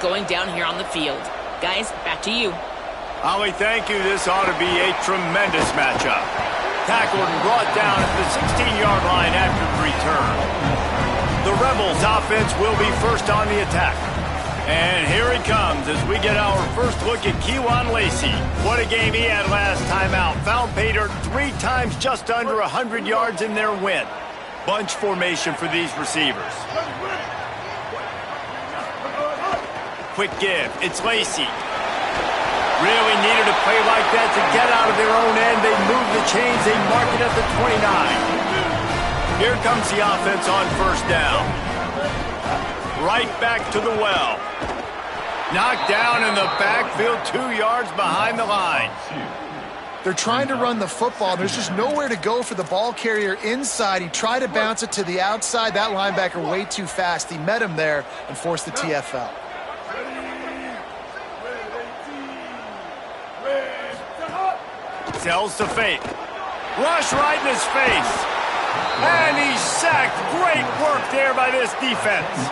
going down here on the field. Guys, back to you. Holly, thank you. This ought to be a tremendous matchup. Tackled and brought down at the 16-yard line after the return. The Rebels offense will be first on the attack. And here he comes as we get our first look at Kewan Lacey. What a game he had last time out. Found pay dirt 3 times, just under 100 yards in their win. Bunch formation for these receivers. Quick give. It's Lacey. Really needed a play like that to get out of their own end. They move the chains. They mark it at the 29. Here comes the offense on first down. Right back to the well. Knocked down in the backfield, 2 yards behind the line. They're trying to run the football. There's just nowhere to go for the ball carrier inside. He tried to bounce it to the outside. That linebacker way too fast. He met him there and forced the TFL. Tells to fake. Rush right in his face. And he's sacked. Great work there by this defense.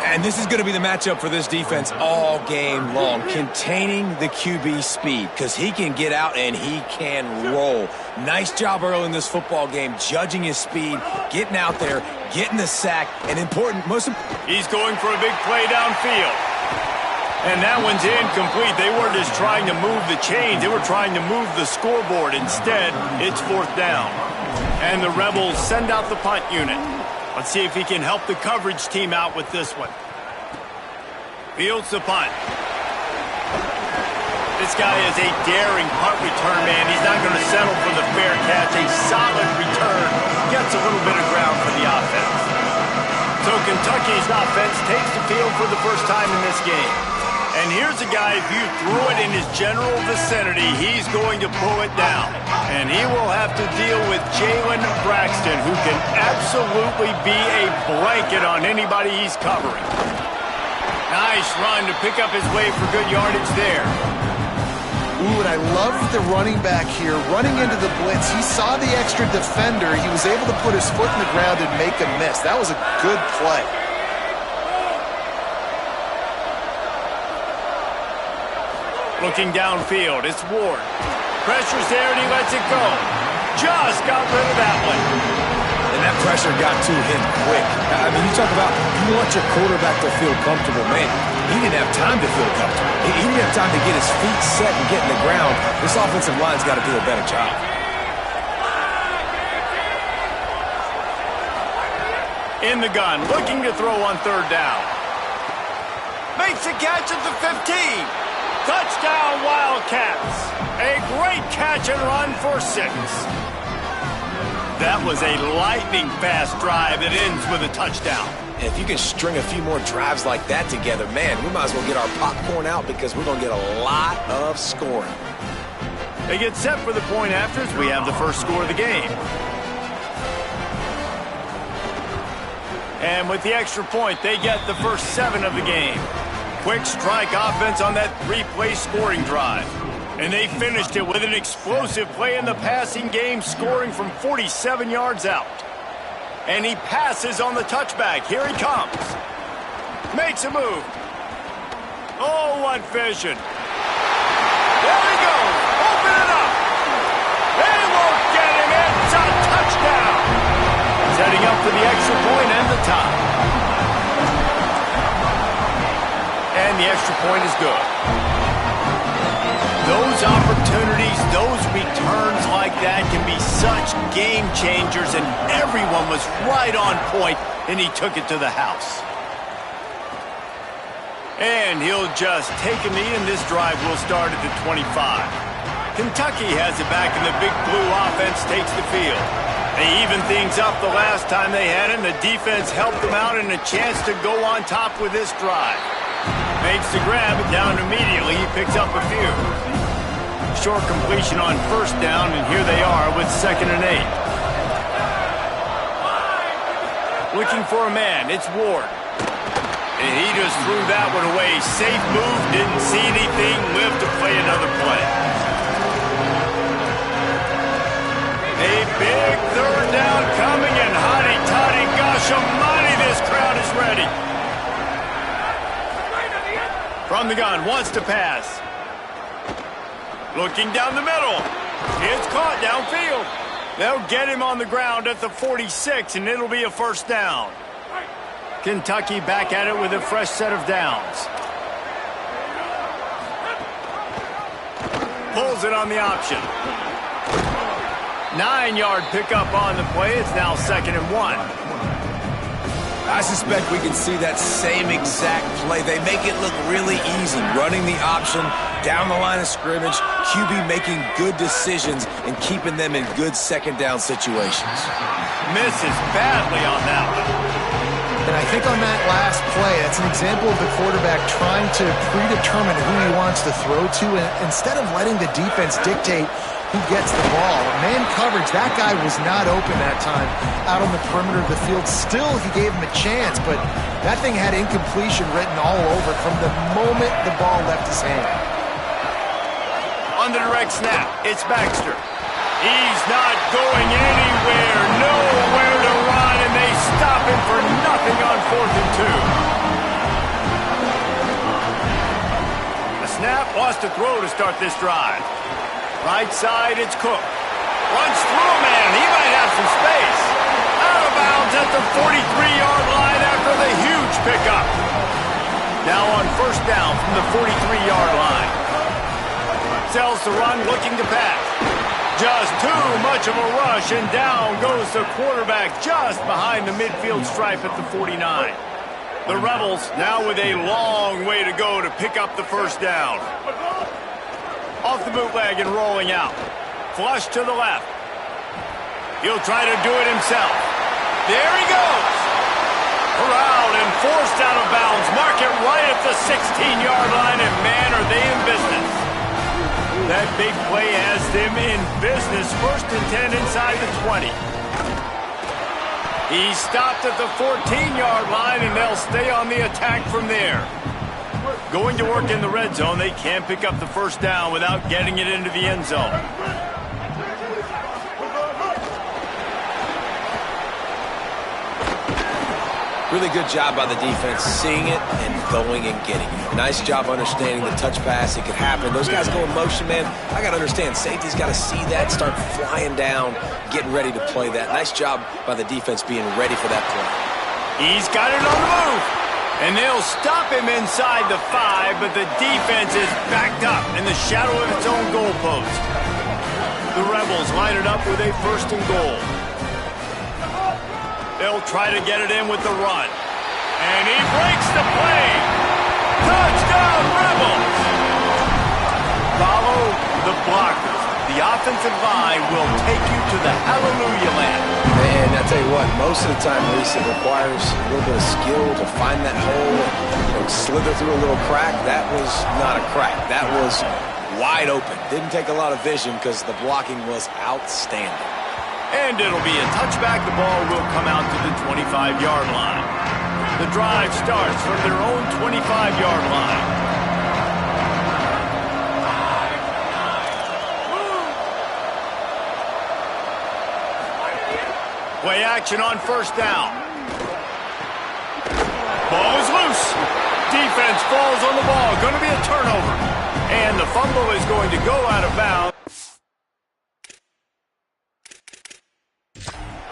And this is going to be the matchup for this defense all game long. Containing the QB speed, because he can get out and he can roll. Nice job early in this football game, judging his speed, getting out there, getting the sack, and he's going for a big play downfield. And that one's incomplete. They weren't just trying to move the chains. They were trying to move the scoreboard. Instead, it's fourth down. And the Rebels send out the punt unit. Let's see if he can help the coverage team out with this one. Fields the punt. This guy is a daring punt return man. He's not going to settle for the fair catch. A solid return. Gets a little bit of ground for the offense. So Kentucky's offense takes the field for the first time in this game. And here's a guy, if you threw it in his general vicinity, he's going to pull it down. And he will have to deal with Jalen Braxton, who can absolutely be a blanket on anybody he's covering. Nice run to pick up his way for good yardage there. Ooh, and I love the running back here. Running into the blitz, he saw the extra defender. He was able to put his foot in the ground and make a miss. That was a good play. Looking downfield, it's Ward. Pressure's there and he lets it go. Just got rid of that one. And that pressure got to him quick. I mean, you talk about you want your quarterback to feel comfortable. Man, he didn't have time to feel comfortable. He didn't have time to get his feet set and get in the ground. This offensive line's got to do a better job. In the gun, looking to throw on third down. Makes a catch at the 15. Touchdown, Wildcats. A great catch and run for 6. That was a lightning-fast drive that ends with a touchdown. And if you can string a few more drives like that together, man, we might as well get our popcorn out because we're going to get a lot of scoring. They get set for the point afters. We have the first score of the game. And with the extra point, they get the first 7 of the game. Quick strike offense on that 3-play scoring drive. And they finished it with an explosive play in the passing game, scoring from 47 yards out. And he passes on the touchback. Here he comes. Makes a move. Oh, what vision. There he goes. Open it up. They won't get him. It's a touchdown. Setting up for the extra point and the tie. And the extra point is good. Those opportunities, those returns like that can be such game changers, and everyone was right on point, and he took it to the house. And he'll just take a knee, and this drive will start at the 25. Kentucky has it back, and the Big Blue offense takes the field. They evened things up the last time they had it, and the defense helped them out, and a chance to go on top with this drive. Makes the grab, and down immediately, he picks up a few. Short completion on first down, and here they are with 2nd and 8. Looking for a man, it's Ward. And he just threw that one away. Safe move, didn't see anything, lived to play another play. A big third down coming, and hotty-toddy, gosh almighty, this crowd is ready. From the gun, wants to pass. Looking down the middle. It's caught downfield. They'll get him on the ground at the 46, and it'll be a first down. Kentucky back at it with a fresh set of downs. Pulls it on the option. 9-yard pickup on the play. It's now 2nd and 1. I suspect we can see that same exact play. They make it look really easy, running the option down the line of scrimmage, QB making good decisions and keeping them in good second down situations. Misses badly on that one. And I think on that last play, that's an example of the quarterback trying to predetermine who he wants to throw to, and instead of letting the defense dictate who gets the ball. Man coverage, that guy was not open that time out on the perimeter of the field. Still, he gave him a chance, but that thing had incompletion written all over it from the moment the ball left his hand. On the direct snap, it's Baxter. He's not going anywhere, nowhere to run, and they stop him for nothing on 4th and 2. A snap, wants to throw to start this drive. Right side, it's Cook. Runs through a man. He might have some space. Out of bounds at the 43-yard line after the huge pickup. Now on first down from the 43-yard line. Sells the run, looking to pass. Just too much of a rush, and down goes the quarterback just behind the midfield stripe at the 49. The Rebels now with a long way to go to pick up the first down. Off the bootleg and rolling out. Flush to the left. He'll try to do it himself. There he goes. Corralled and forced out of bounds. Mark it right at the 16-yard line, and man, are they in business. That big play has them in business. 1st and 10 inside the 20. He stopped at the 14-yard line, and they'll stay on the attack from there. Going to work in the red zone, they can't pick up the first down without getting it into the end zone. Really good job by the defense, seeing it and going and getting it. Nice job understanding the touch pass. It could happen. Those guys go in motion, man. I got to understand, safety's got to see that, start flying down, getting ready to play that. Nice job by the defense being ready for that play. He's got it on the move. And they'll stop him inside the 5, but the defense is backed up in the shadow of its own goalpost. The Rebels line it up with a 1st and goal. They'll try to get it in with the run. And he breaks the play. Touchdown, Rebels! Follow the blockers. The offensive line will take you to the hallelujah land. Man, I tell you what, most of the time, Reese, it requires a little bit of skill to find that hole, slither through a little crack. That was not a crack. That was wide open. Didn't take a lot of vision because the blocking was outstanding. And it'll be a touchback. The ball will come out to the 25-yard line. The drive starts from their own 25-yard line. Play action on first down. Ball is loose. Defense falls on the ball. Going to be a turnover. And the fumble is going to go out of bounds.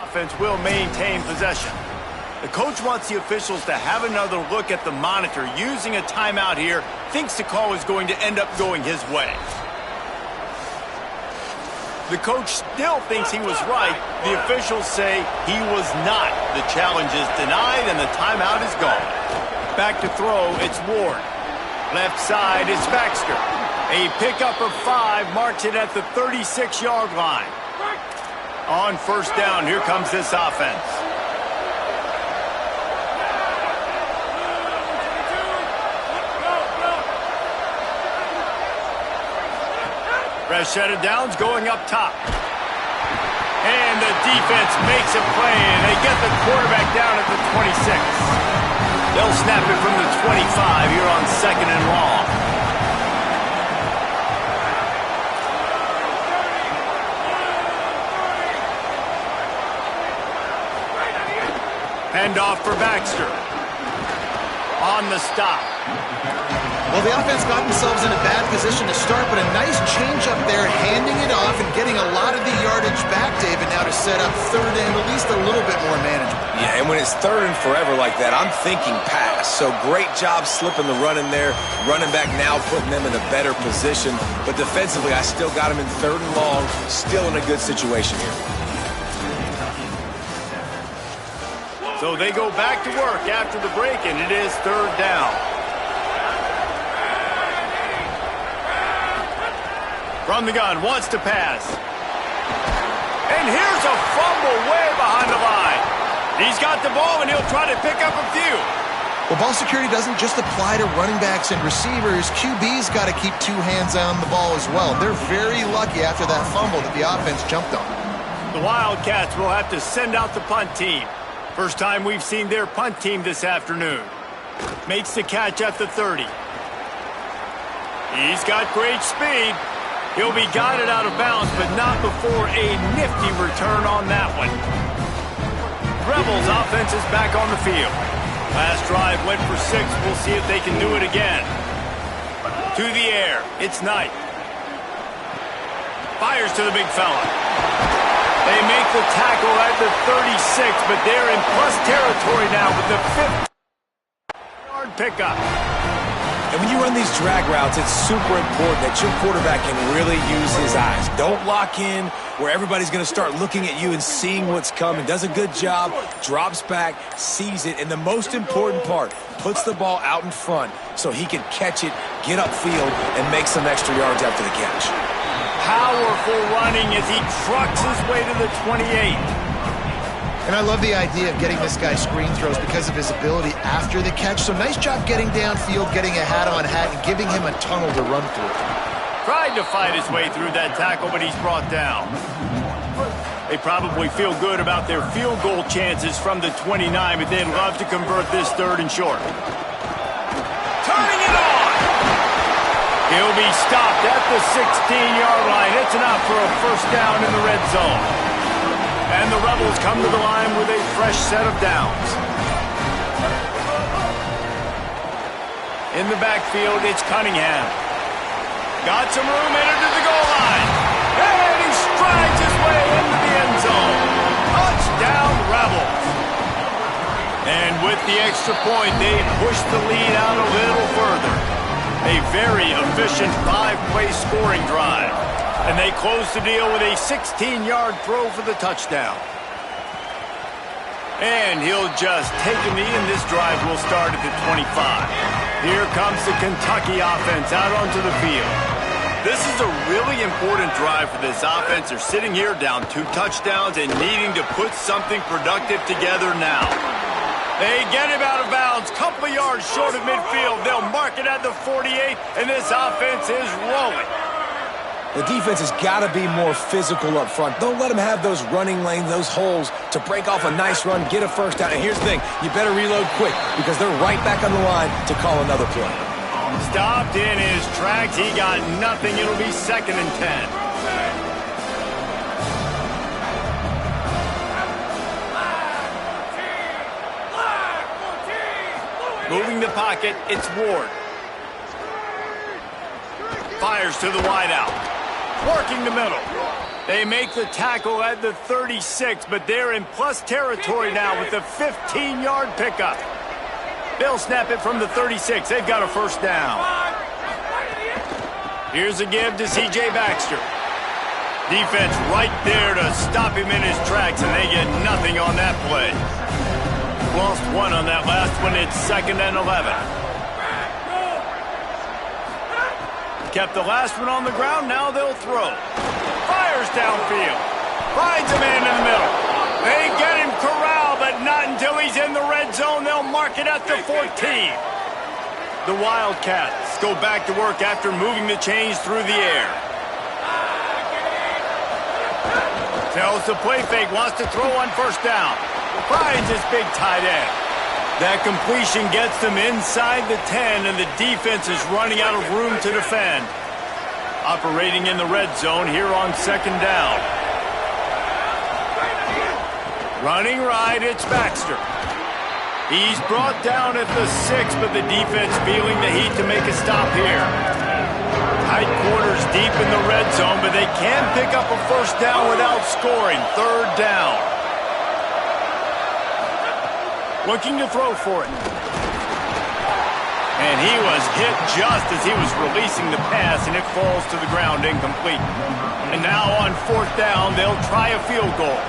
Offense will maintain possession. The coach wants the officials to have another look at the monitor. Using a timeout here, thinks the call is going to end up going his way. The coach still thinks he was right. The officials say he was not. The challenge is denied, and the timeout is gone. Back to throw, it's Ward. Left side, it's Baxter. A pickup of 5 marks it at the 36-yard line. On first down, here comes this offense. Fresh set of downs going up top. And the defense makes a play, and they get the quarterback down at the 26. They'll snap it from the 25 here on 2nd and long. Hand off for Baxter. On the stop. Well, the offense got themselves in a bad position to start, but a nice change up there, handing it off and getting a lot of the yardage back, David, now to set up third and at least a little bit more manageable. Yeah, and when it's third and forever like that, I'm thinking pass. So great job slipping the run in there. Running back now putting them in a better position. But defensively, I still got them in third and long, still in a good situation here. So they go back to work after the break, and it is third down. From the gun, wants to pass. And here's a fumble way behind the line. He's got the ball, and he'll try to pick up a few. Well, ball security doesn't just apply to running backs and receivers. QB's got to keep two hands on the ball as well. They're very lucky after that fumble that the offense jumped on. The Wildcats will have to send out the punt team. First time we've seen their punt team this afternoon. Makes the catch at the 30. He's got great speed. He'll be guided out of bounds, but not before a nifty return on that one. Rebels offense is back on the field. Last drive went for 6. We'll see if they can do it again. To the air. It's Knight. Fires to the big fella. They make the tackle at the 36, but they're in plus territory now with the 50-yard pickup. And when you run these drag routes, it's super important that your quarterback can really use his eyes. Don't lock in where everybody's going to start looking at you and seeing what's coming. Does a good job, drops back, sees it, and the most important part, puts the ball out in front so he can catch it, get upfield, and make some extra yards after the catch. Powerful running as he trucks his way to the 28. And I love the idea of getting this guy screen throws because of his ability after the catch. So nice job getting downfield, getting a hat-on-hat, and giving him a tunnel to run through. Tried to fight his way through that tackle, but he's brought down. They probably feel good about their field goal chances from the 29, but they'd love to convert this third and short. Turning it on! He'll be stopped at the 16-yard line. It's enough for a first down in the red zone. And the Rebels come to the line with a fresh set of downs. In the backfield, it's Cunningham. Got some room, entered to the goal line. And he strides his way into the end zone. Touchdown, Rebels. And with the extra point, they push the lead out a little further. A very efficient 5-play scoring drive. And they close the deal with a 16-yard throw for the touchdown. And he'll just take a knee, and this drive will start at the 25. Here comes the Kentucky offense out onto the field. This is a really important drive for this offense. They're sitting here down 2 touchdowns and needing to put something productive together now. They get him out of bounds, couple of yards short of midfield. They'll mark it at the 48, and this offense is rolling. The defense has got to be more physical up front. Don't let them have those running lanes, those holes to break off a nice run, get a first down. And here's the thing, you better reload quick because they're right back on the line to call another play. Stopped in his tracks. He got nothing. It'll be 2nd and 10. Moving the pocket, it's Ward. Fires to the wideout. Working the middle. They make the tackle at the 36, but they're in plus territory now with the 15-yard pickup. They'll snap it from the 36. They've got a first down. Here's a give to C.J. Baxter. Defense right there to stop him in his tracks, and they get nothing on that play. Lost 1 on that last one. It's 2nd and 11. Kept the last one on the ground. Now they'll throw. Fires downfield. Finds a man in the middle. They get him corralled, but not until he's in the red zone. They'll mark it at the 14. The Wildcats go back to work after moving the chains through the air. Tells the play fake. Wants to throw on first down. Finds his big tight end. That completion gets them inside the 10, and the defense is running out of room to defend. Operating in the red zone here on 2nd down. Running right, it's Baxter. He's brought down at the 6, but the defense feeling the heat to make a stop here. Tight quarters deep in the red zone, but they can pick up a first down without scoring. Third down. Looking to throw for it. And he was hit just as he was releasing the pass, and it falls to the ground incomplete. And now on fourth down, they'll try a field goal.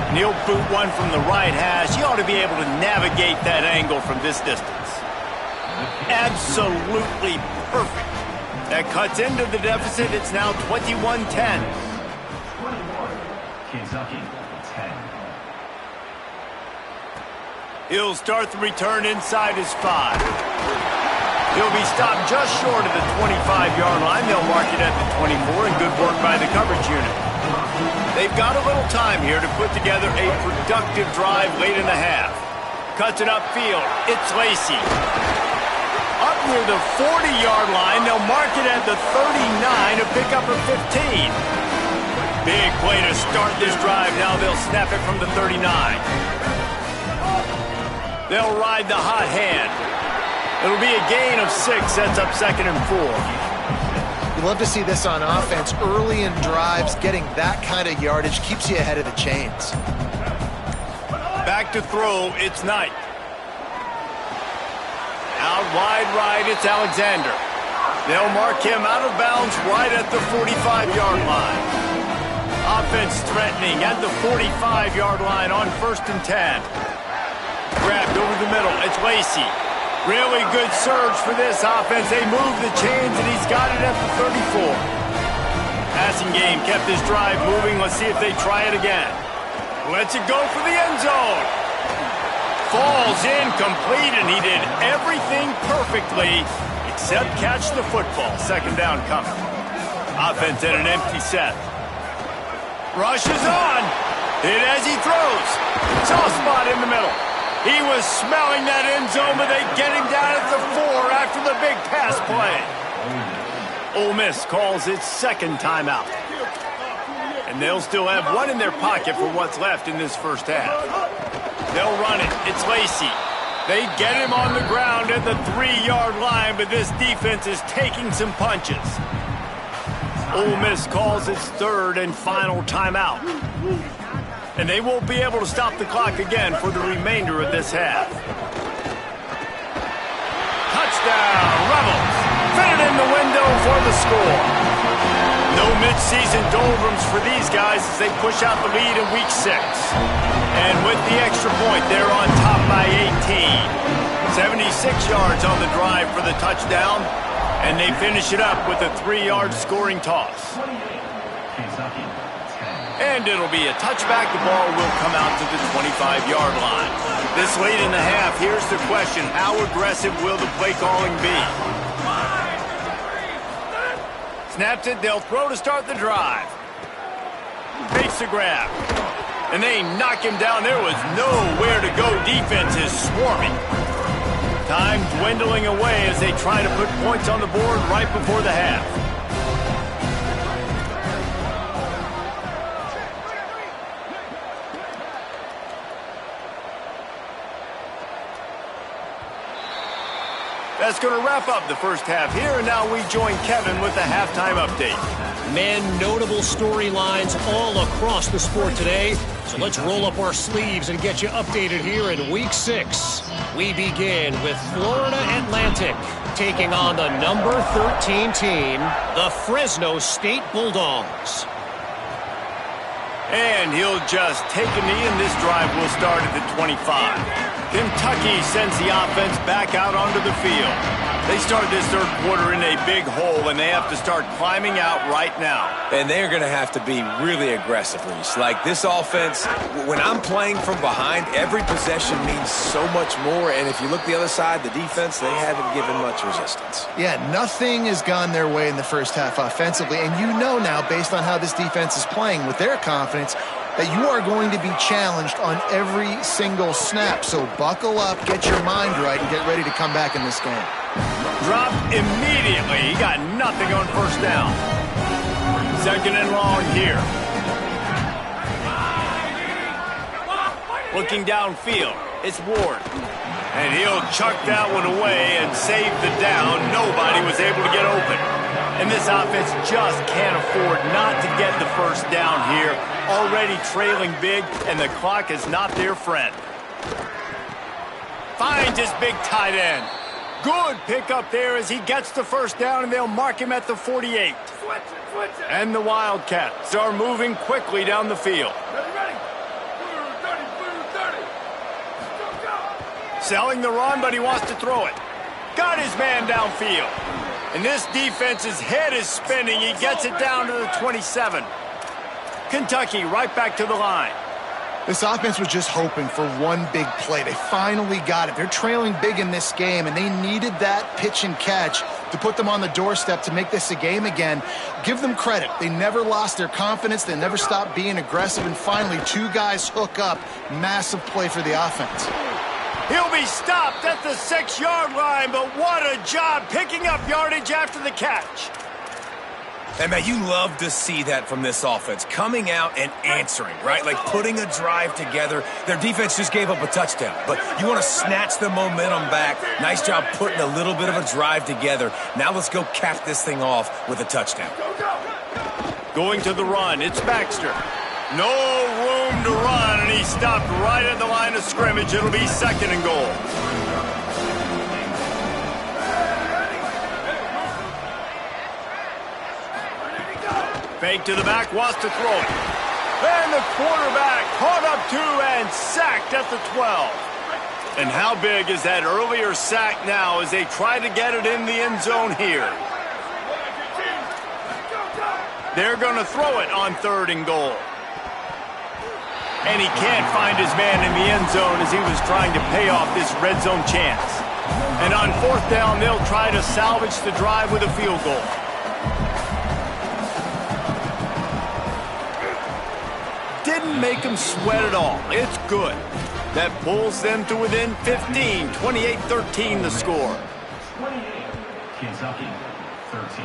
And he'll boot one from the right hash. He ought to be able to navigate that angle from this distance. Absolutely perfect. That cuts into the deficit. It's now 21-10. Kentucky, 10. He'll start the return inside his 5. He'll be stopped just short of the 25-yard line. They'll mark it at the 24, and good work by the coverage unit. They've got a little time here to put together a productive drive late in the half. Cuts it upfield. It's Lacey. Up near the 40-yard line, they'll mark it at the 39 to pick up a 15. Big play to start this drive. Now they'll snap it from the 39. They'll ride the hot hand. It'll be a gain of 6, sets up 2nd and 4. You love to see this on offense. Early in drives, getting that kind of yardage keeps you ahead of the chains. Back to throw, it's Knight. Out wide right, it's Alexander. They'll mark him out of bounds right at the 45-yard line. Offense threatening at the 45-yard line on 1st and 10. Grabbed over the middle, it's Lacey. Really good surge for this offense. They move the chains, and he's got it at the 34. Passing game kept this drive moving. Let's see if they try it again. Lets it go for the end zone. Falls incomplete, and he did everything perfectly except catch the football. 2nd down coming. Offense at an empty set. Rushes on. Hit as he throws. Soft spot in the middle. He was smelling that end zone, but they get him down at the 4 after the big pass play. Ole Miss calls its 2nd timeout. And they'll still have one in their pocket for what's left in this first half. They'll run it. It's Lacey. They get him on the ground at the 3-yard line, but this defense is taking some punches. Ole Miss calls its 3rd and final timeout. And they won't be able to stop the clock again for the remainder of this half. Touchdown, Rebels. Fit it in the window for the score. No midseason doldrums for these guys as they push out the lead in week 6. And with the extra point, they're on top by 18. 76 yards on the drive for the touchdown. And they finish it up with a 3-yard scoring toss. And it'll be a touchback. The ball will come out to the 25-yard line. This late in the half, here's the question. How aggressive will the play calling be? Snaps it. They'll throw to start the drive. Makes the grab. And they knock him down. There was nowhere to go. Defense is swarming. Time dwindling away as they try to put points on the board right before the half. That's going to wrap up the first half here, and now we join Kevin with the halftime update. Man, notable storylines all across the sport today. So let's roll up our sleeves and get you updated here in Week 6. We begin with Florida Atlantic taking on the number 13 team, the Fresno State Bulldogs. And he'll just take a knee, and this drive will start at the 25. Kentucky sends the offense back out onto the field. They start this third quarter in a big hole, and they have to start climbing out right now. And they're going to have to be really aggressive, Reese. Like this offense, when I'm playing from behind, every possession means so much more. And if you look the other side, the defense, they haven't given much resistance. Yeah, nothing has gone their way in the first half offensively. And you know now, based on how this defense is playing with their confidence, that you are going to be challenged on every single snap. So buckle up, get your mind right, and get ready to come back in this game. Dropped immediately. He got nothing on first down. 2nd and long here. Looking downfield, it's Ward. And he'll chuck that one away and save the down. Nobody was able to get open. And this offense just can't afford not to get the first down here. Already trailing big, and the clock is not their friend. Finds his big tight end. Good pickup there as he gets the first down, and they'll mark him at the 48. And the Wildcats are moving quickly down the field. Selling the run, but he wants to throw it. Got his man downfield. And this defense's head is spinning. He gets it down to the 27. Kentucky right back to the line. This offense was just hoping for one big play. They finally got it. They're trailing big in this game, and they needed that pitch and catch to put them on the doorstep to make this a game again. Give them credit. They never lost their confidence. They never stopped being aggressive, and finally, two guys hook up. Massive play for the offense. He'll be stopped at the 6-yard line, but what a job picking up yardage after the catch. And, man, you love to see that from this offense. Coming out and answering, right? Like putting a drive together. Their defense just gave up a touchdown, but you want to snatch the momentum back. Nice job putting a little bit of a drive together. Now let's go cap this thing off with a touchdown. Going to the run, it's Baxter. No room to run, and he stopped right at the line of scrimmage. It'll be 2nd and goal. Fake to the back, wants to throw it. And the quarterback caught up 2 and sacked at the 12. And how big is that earlier sack now as they try to get it in the end zone here? They're going to throw it on 3rd and goal. And he can't find his man in the end zone as he was trying to pay off this red zone chance. And on 4th down, they'll try to salvage the drive with a field goal. Didn't make them sweat at all. It's good. That pulls them to within 15, 28-13 the score. 28, Kentucky, 13.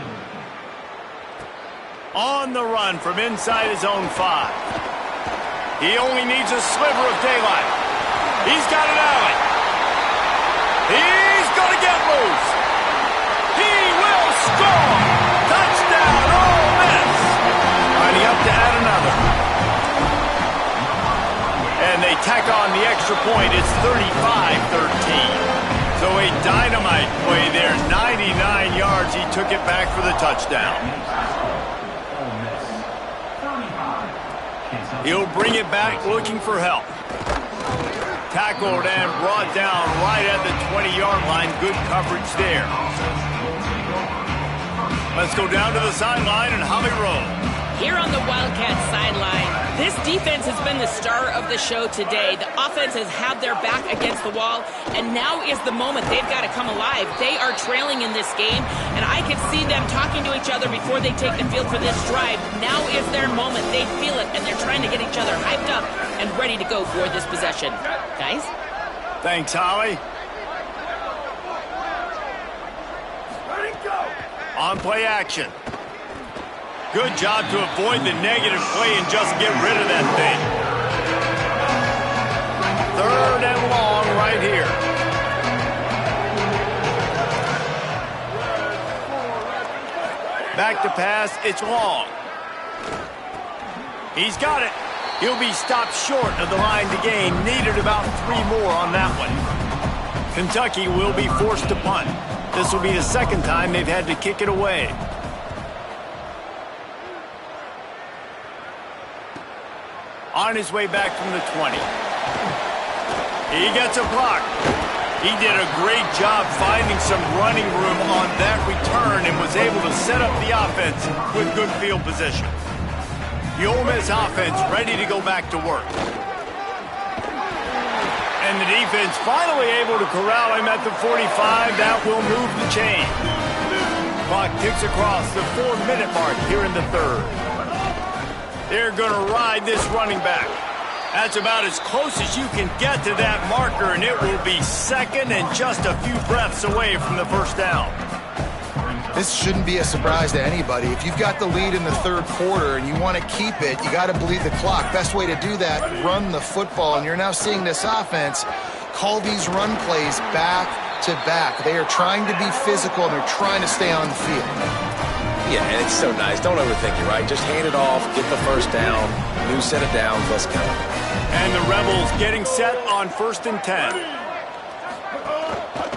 On the run from inside his own 5. He only needs a sliver of daylight. He's got an alley. He's going to get loose. He will score. Touchdown, Ole Miss. Lining up to add another. And they tack on the extra point. It's 35-13. So a dynamite play there. 99 yards. He took it back for the touchdown. He'll bring it back looking for help. Tackled and brought down right at the 20-yard line. Good coverage there. Let's go down to the sideline and Holly Rowe. Here on the Wildcats sideline, this defense has been the star of the show today. The offense has had their back against the wall, and now is the moment they've got to come alive. They are trailing in this game, and I can see them talking to each other before they take the field for this drive. Now is their moment. They feel it, and they're trying to get each other hyped up and ready to go for this possession. Guys? Thanks, Holly. On play action. Good job to avoid the negative play and just get rid of that thing. 3rd and long right here. Back to pass, it's long. He's got it. He'll be stopped short of the line to gain. Needed about 3 more on that one. Kentucky will be forced to punt. This will be the 2nd time they've had to kick it away. On his way back from the 20. He gets a block. He did a great job finding some running room on that return and was able to set up the offense with good field position. The Ole Miss offense ready to go back to work. And the defense finally able to corral him at the 45. That will move the chain. Clock ticks across the 4-minute mark here in the 3rd. They're going to ride this running back. That's about as close as you can get to that marker, and it will be 2nd and just a few breaths away from the 1st down. This shouldn't be a surprise to anybody. If you've got the lead in the 3rd quarter and you want to keep it, you got to bleed the clock. Best way to do that, run the football. And you're now seeing this offense call these run plays back to back. They are trying to be physical, and they're trying to stay on the field. Yeah, and it's so nice. Don't overthink it, right? Just hand it off, get the first down, new set of downs, let's go. And the Rebels getting set on 1st and 10.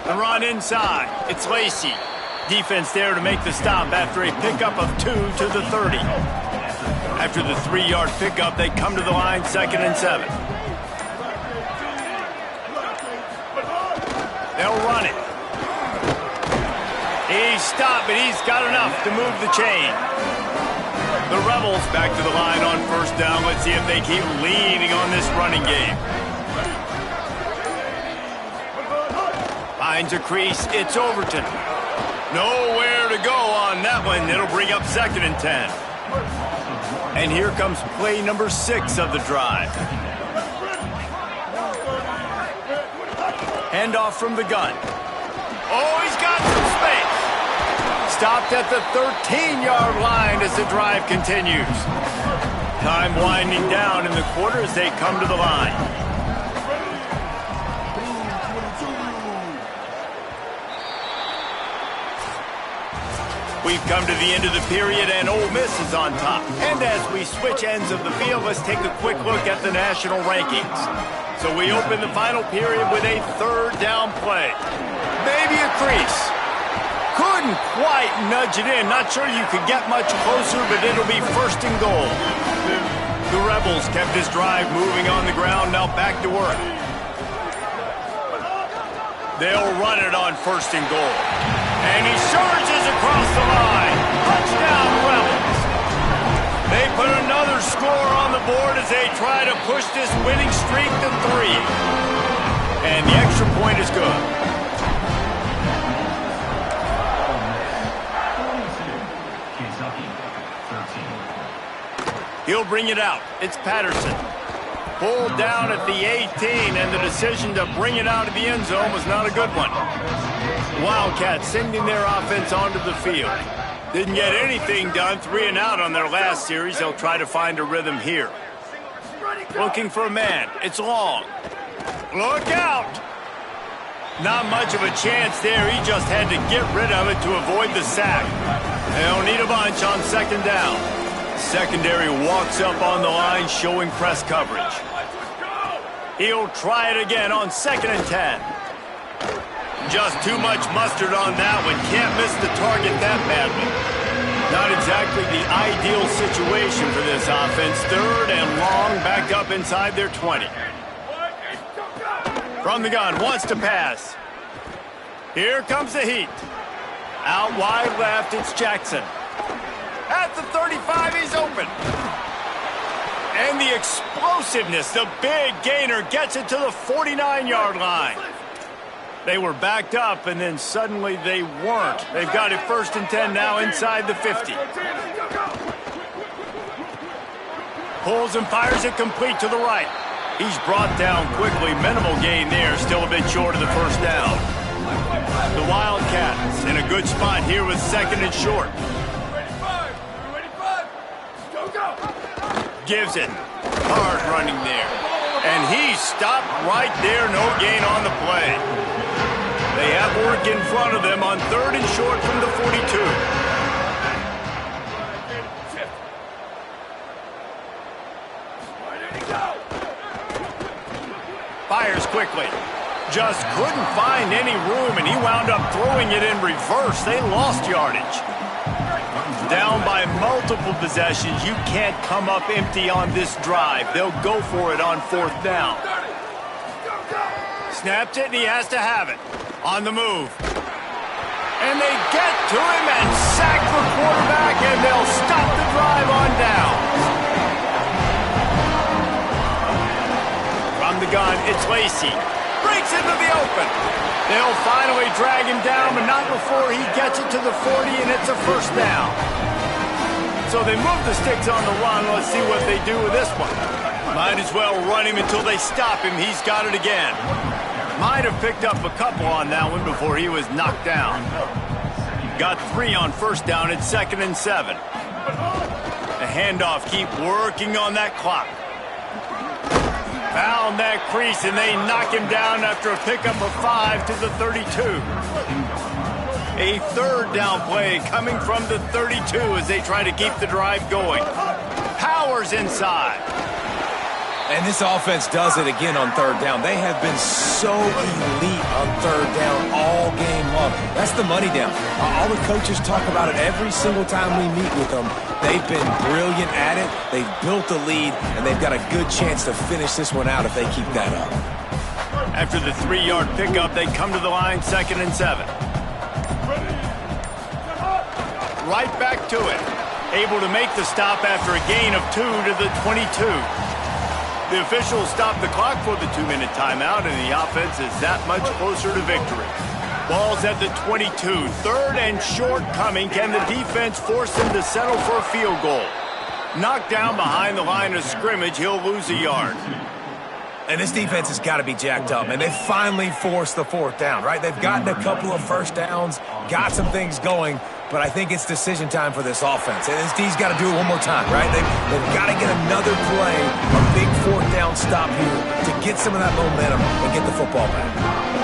The run inside. It's Lacey. Defense there to make the stop after a pickup of 2 to the 30. After the 3-yard pickup, they come to the line, 2nd and 7. They'll run it. He's stopped, but he's got enough to move the chain. The Rebels back to the line on 1st down. Let's see if they keep leaning on this running game. Finds a crease. It's Overton. Nowhere to go on that one. It'll bring up 2nd and 10. And here comes play number 6 of the drive. Handoff from the gun. Oh, he's got some space. Stopped at the 13-yard line as the drive continues. Time winding down in the quarter as they come to the line. We've come to the end of the period, and Ole Miss is on top. And as we switch ends of the field, let's take a quick look at the national rankings. So we open the final period with a 3rd down play. Maybe a crease. Couldn't quite nudge it in. Not sure you could get much closer, but it'll be 1st and goal. The Rebels kept this drive moving on the ground, now back to work. They'll run it on 1st and goal. And he surges across the line. Touchdown, Rebels. They put another score on the board as they try to push this winning streak to 3. And the extra point is good. He'll bring it out. It's Patterson. Pulled down at the 18, and the decision to bring it out of the end zone was not a good one. Wildcats sending their offense onto the field. Didn't get anything done, 3 and out on their last series. They'll try to find a rhythm here. Looking for a man. It's Long. Look out! Not much of a chance there. He just had to get rid of it to avoid the sack. They'll need a bunch on 2nd down. Secondary walks up on the line, showing press coverage. He'll try it again on 2nd and 10. Just too much mustard on that one. Can't miss the target that badly. Not exactly the ideal situation for this offense. 3rd and long, back up inside their 20. From the gun, wants to pass. Here comes the heat. Out wide left, it's Jackson. At the 35, he's open. And the explosiveness, the big gainer gets it to the 49-yard line. They were backed up, and then suddenly they weren't. They've got it 1st and 10 now inside the 50. Pulls and fires it complete to the right. He's brought down quickly. Minimal gain there, still a bit short of the 1st down. The Wildcats in a good spot here with 2nd and short. Gives it. Hard running there. And he stopped right there. No gain on the play. They have work in front of them on 3rd and short from the 42. Fires quickly. Just couldn't find any room, and he wound up throwing it in reverse. They lost yardage. Down by multiple possessions. You can't come up empty on this drive. They'll go for it on 4th down. Snapped it, and he has to have it. On the move. And they get to him and sack the quarterback, and they'll stop the drive on down. From the gun, it's Lacey. Breaks into the open. They'll finally drag him down, but not before he gets it to the 40, and it's a 1st down. So they move the sticks on the run. Let's see what they do with this one. Might as well run him until they stop him. He's got it again. Might have picked up a couple on that one before he was knocked down. Got 3 on 1st down. It's 2nd and 7. The handoff, keep working on that clock. Found that crease, and they knock him down after a pickup of 5 to the 32. A third down play coming from the 32 as they try to keep the drive going. Powers inside. And this offense does it again on third down. They have been so elite on third down all game long. That's the money down. All the coaches talk about it every single time we meet with them. They've been brilliant at it. They've built the lead, and they've got a good chance to finish this one out if they keep that up. After the 3-yard pickup, they come to the line, 2nd and 7. Right back to it. Able to make the stop after a gain of 2 to the 22. The officials stop the clock for the 2-minute timeout, and the offense is that much closer to victory. Ball's at the 22. 3rd and short coming. Can the defense force him to settle for a field goal? Knocked down behind the line of scrimmage, he'll lose a yard. And this defense has got to be jacked up, and they finally forced the 4th down, right? They've gotten a couple of first downs, got some things going, but I think it's decision time for this offense. And this D's got to do it one more time, right? They've got to get another play, a big 4th down stop here to get some of that momentum and get the football back.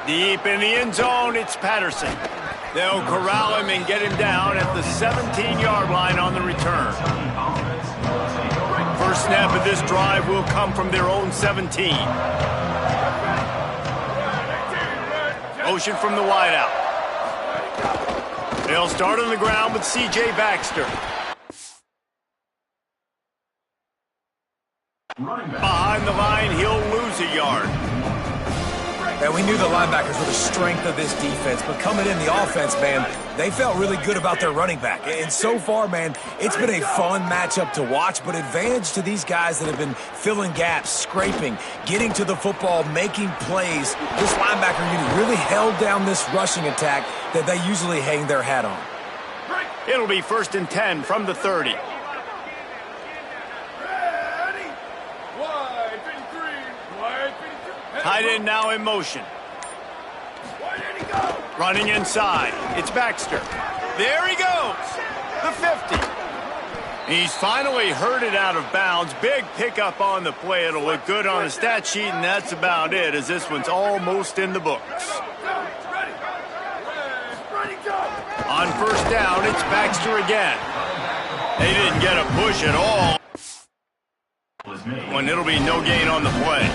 Deep in the end zone, it's Patterson. They'll corral him and get him down at the 17-yard line on the return. First snap of this drive will come from their own 17. Motion from the wideout. They'll start on the ground with C.J. Baxter. Behind the line, he'll lose a yard. And we knew the linebackers were the strength of this defense, but coming in the offense, man, they felt really good about their running back. And so far, man, it's been a fun matchup to watch, but advantage to these guys that have been filling gaps, scraping, getting to the football, making plays. This linebacker unit really held down this rushing attack that they usually hang their hat on. It'll be 1st and 10 from the 30. Tight end now in motion. Running inside. It's Baxter. There he goes. The 50. He's finally herded out of bounds. Big pickup on the play. It'll look good on the stat sheet, and that's about it, as this one's almost in the books. On 1st down, it's Baxter again. They didn't get a push at all. And it'll be no gain on the play.